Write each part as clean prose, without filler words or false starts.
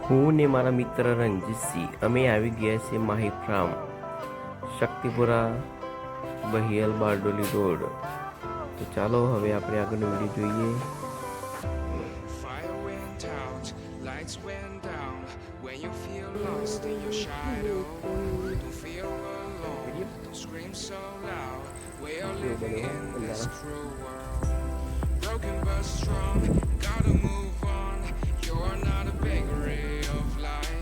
હું ને મારા મિત્ર રણજીતસિંહ અમે આવી ગયા છે માહી ફાર્મ શક્તિપુરા બહિયલ બારડોલી રોડ. તો ચાલો હવે આપણે આગળનો વિડીયો જોઈએ. Fire went out, lights went down. When you feel lost in your shadow, don't feel alone, don't scream so loud. We are living in this cruel world. Broken but strong, gotta move on. You're not a bakery of life.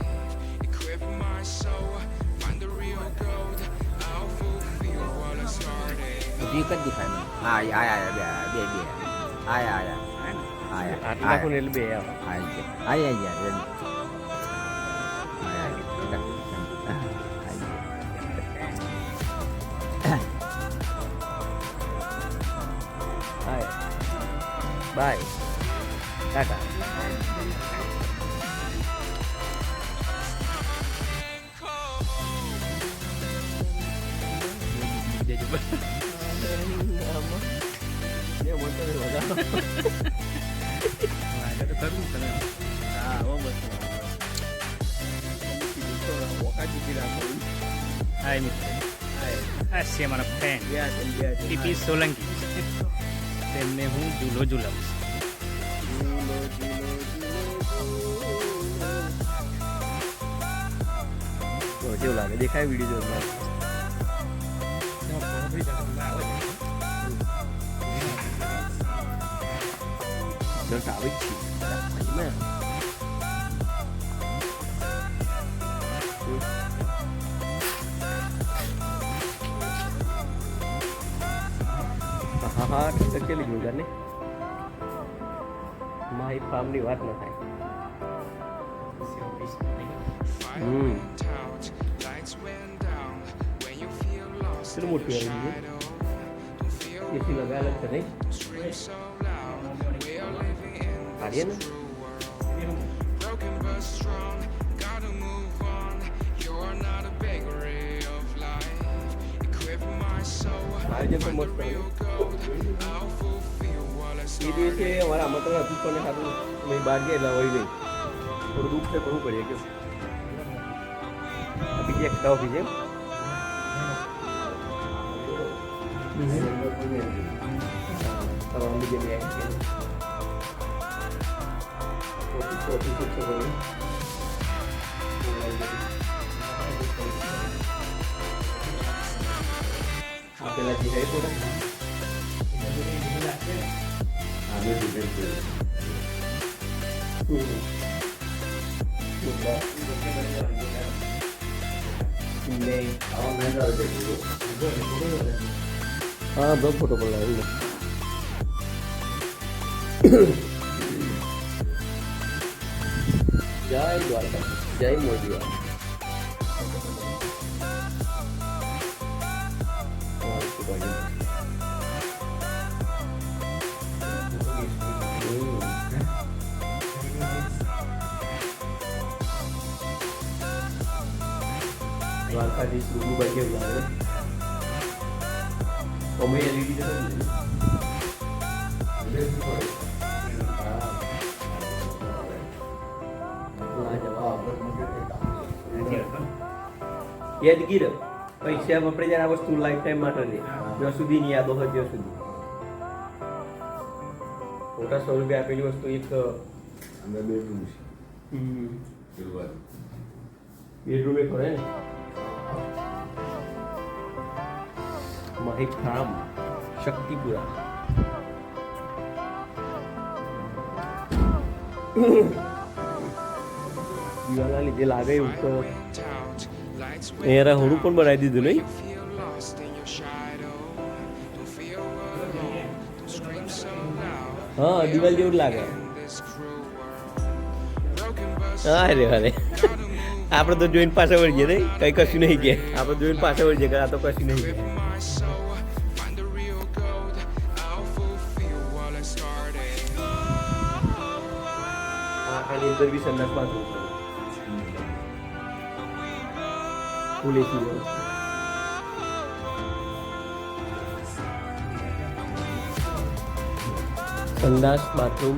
Equip my soul, find the real gold. I'll fulfill what I started. Dia kan di sana. Dia. આટલા કોને બે આવો by Tata. Hai મિત્ર, આ છે મારા friend TP Solanki. તેમને હું ઝૂલો ઝૂલાવું છું. જેવું લાગે દેખાય વિડીયો જોવા. આવે જ છે હા કેટલી જોરદાર ને માહી ફાર્મની વાત ન થાય. Fire went out, lights went down. When you feel lost કેટલું in મોટું your આવી shadow, don't feel એસી લગાવેલા છે નહીં scream so loud. We are living in કાઢીએ ને this cruel world. Broken but strong, gotta move on. You're not a bakery of life. Equip my soul, આજે તો find the મસ્ત real gold. I'll fulfill what I A started. દિવસે અમારા આમંત્રણ હતું પણ સારું અમે બહાર ગયા એટલે હોય નહીં થોડું દુઃખ છે કરવું પડીએ કે બીજી એક્સ્ટ્રા ઓફિસ એમ તમામ બીજે મેં પેલા જે રહે થોડા हाँ बस फोटो पड़ रहा है जय द्वारका जय मोदी દ્વારકાધીશ રૂબુભાઈ કેવું લાગે અમે એલઈડી યાદગીર પૈસા આપણે જ્યારે આ વસ્તુ લાઈફ ટાઈમ માટે લે જ્યાં સુધીની યાદો હોય ત્યાં સુધી મોટા 100 રૂપિયા આપેલી વસ્તુ એક બેડરૂમ એક હોય ને માહી ફાર્મ શક્તિપુરા. દિવાલના લીધે લાગે એવું તો અહીંયા હોડું પણ બનાવી દીધું નહીં. Feel lost in your shadow, don't feel alone, don't scream so loud. હા દિવાલ જેવું જ લાગે. In this cruel world, broken but હા રે અરે આપણે તો જોઈને પાછા વળી ગયા નહીં કઈ કશું નહીં ગયા આપણે જોઈને પાછા વળી ગયા આ તો કશું નહીં ગયા. my soul, find the real gold. I'll fulfill what I started. આની અંદર બી સંદાસ બાથરૂમ ફૂલ એસી સંદાસ બાથરૂમ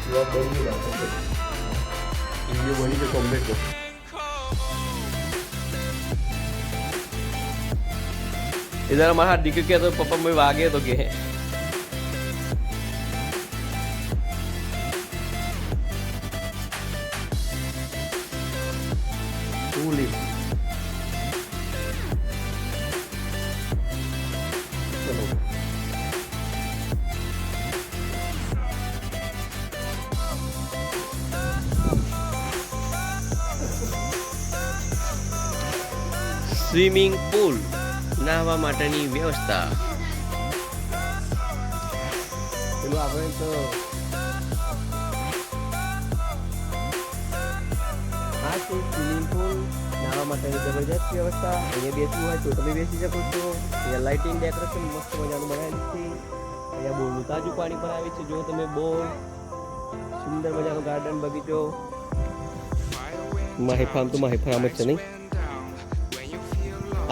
વિડીયો બની ગયો કમ્પ્લીટ. એ જરા મારા હાથ દીકરી કહેતો પપ્પા મને વાગે તો કે સ્વિમિંગ પુલ, નાહવા માટેની વ્યવસ્થા. પેલું આપણે તો હા છે સ્વિમિંગ પુલ, નાહવા માટેની જબરજસ્ત વ્યવસ્થા. અહીંયા બેસવું હોય તો તમે બેસી શકો છો. અહીંયા લાઇટિંગ ડેકોરેશન મસ્ત મજાનું બનાવેલું છે. અહીંયા બહુ તાજું પાણી પણ આવે છે. જો તમે બહુ સુંદર મજાનો ગાર્ડન બગીચો. માહી ફાર્મ તો માહી ફાર્મ જ છે નહીં.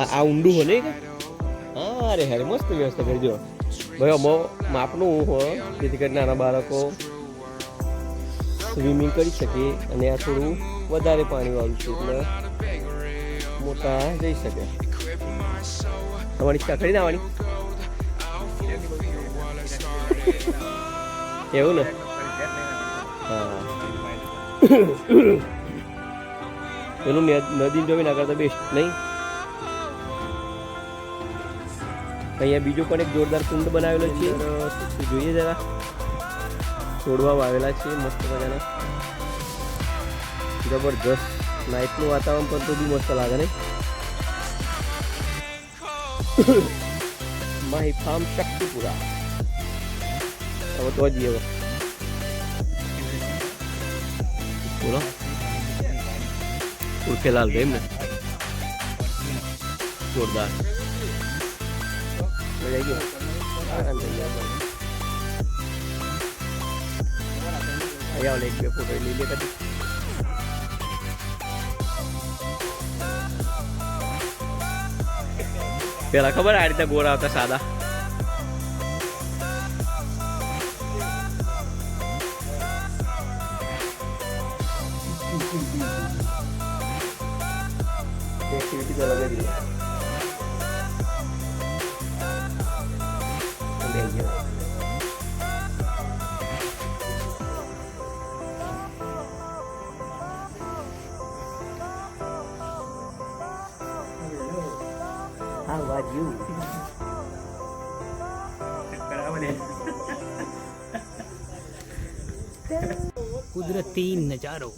આ ઊંડું હોય ને હા અરે હારે મસ્ત વ્યવસ્થા કરજો ભાઈ. અમો માપનું હોય જેથી કરી નાના બાળકો સ્વિમિંગ કરી શકે. અને આ થોડું વધારે પાણીવાળું છે એટલે મોટા જઈ શકે. તમારી ઈચ્છા ખરી નાવાની એવું ને? હા પેલું નદી જોઈ ના કરતા બેસ્ટ નહીં. અહીંયા બીજો પણ એક જોરદાર કુંડ બનાવેલો છે. જોઈએ જરા છોડવા વાવેલા છે મસ્ત મજાના. જબરજસ્ત નાઇટનું વાતાવરણ પણ તો બી મસ્ત લાગે ને. માહી ફાર્મ શક્તિપુરા. હવે તો જઈએ હવે બોલો ઉર્ફેલાલ ભાઈ એમ ને જોરદાર. અહીંયા એક બે ફોટો લઈ લે કદી. પેલા ખબર આ રીતે ગોરા આવતા સાદા. એક્ટિવિટી તો લગાવી દીધી. How about you? કુદરતી નજારો.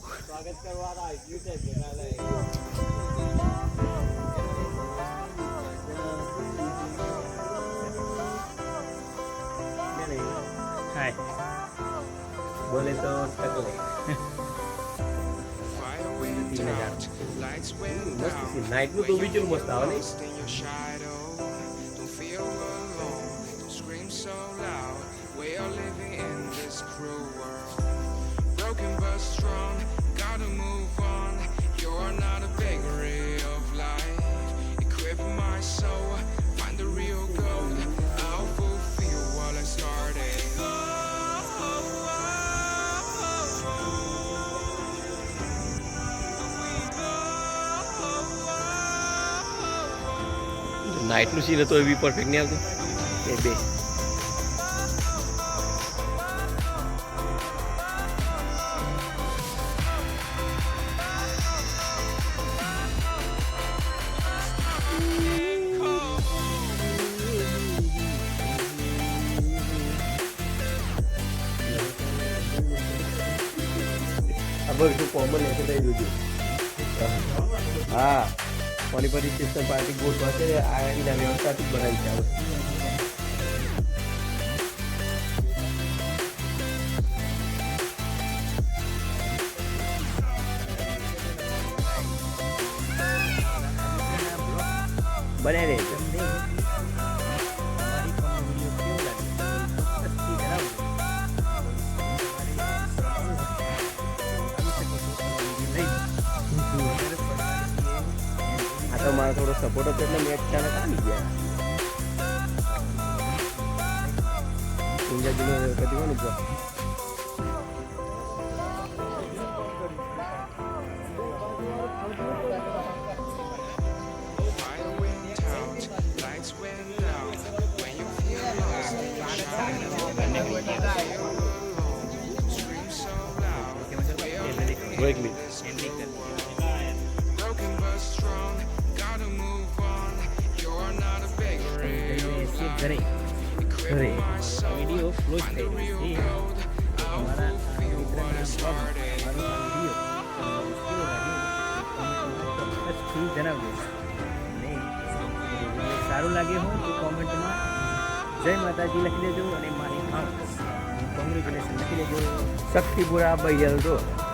હાય બોલે તો ટકો. મસ્ત છે. નાઇટનું તો બીજું મસ્ત આવે ને. નાઇટનું સીન હતો એવી પરફેક્ટ નહીં આવતું એ બે. આ બધું કોમન છે થઈ જોજો. હા પાણીપતી સ્ટેશન પાર્ટી બોર્ડ પાસે આ એના વ્યવસ્થાથી બનાવી છે. બને રે તો મારો થોડો સપોર્ટ હતો એટલે મેં અચાનક આવી ગયા. ઊંઝા જિલ્લો કદી કોનું એક મિનિટ એન્ડિંગ કરી broken but strong. Gotta move on. You're not a beggar. છીએ ઘરે ઘરે વિડીયો ક્લોઝ થઈ ગયો છે અમારા મિત્રના બ્લોગ ચોક્કસથી જણાવજો અને વિડીયો સારું લાગે હોય તો કોમેન્ટમાં જય માતાજી લખી દેજો અને મારી કોંગ્રેચ્યુલેશન લખી દેજો શક્તિપુરા બૈયલ રોડ